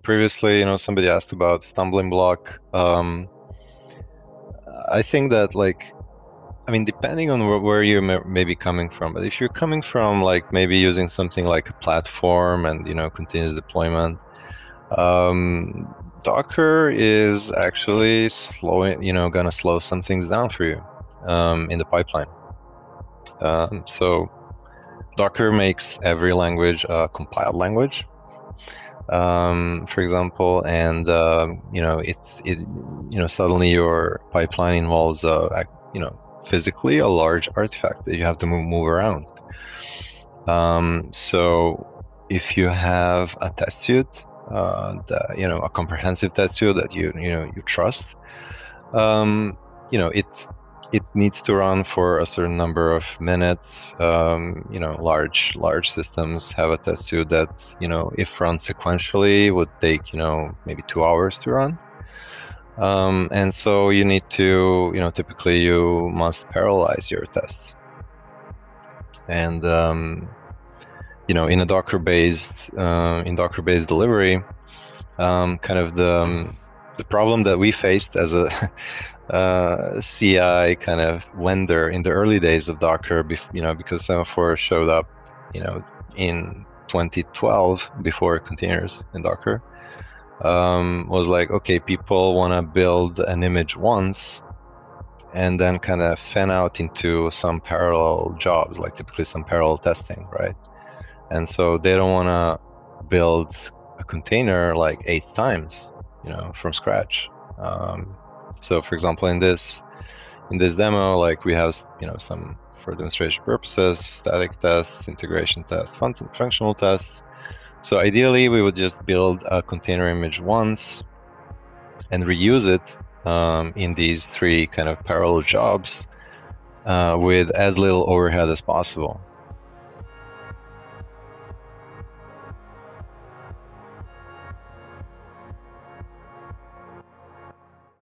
previously, somebody asked about stumbling block. I think that depending on where you may be coming from, but if you're coming from maybe using something like a platform and continuous deployment, Docker is actually gonna slow some things down for you in the pipeline. So Docker makes every language a compiled language, for example, and suddenly your pipeline involves physically a large artifact that you have to move around. So if you have a test suite, a comprehensive test suite that you trust, it needs to run for a certain number of minutes. Large systems have a test suite that if run sequentially would take maybe 2 hours to run. And so you need to typically you must parallelize your tests. And in a Docker-based delivery, kind of the problem that we faced as a CI kind of vendor in the early days of Docker, because Semaphore showed up, in 2012 before containers in Docker, was like, okay, people want to build an image once and then kind of fan out into some parallel jobs, like typically some parallel testing, right? And so they don't want to build a container like 8 times, from scratch. So for example, in this demo, we have, some, for demonstration purposes, static tests, integration tests, functional tests. So ideally, we would just build a container image once and reuse it in these 3 kind of parallel jobs with as little overhead as possible.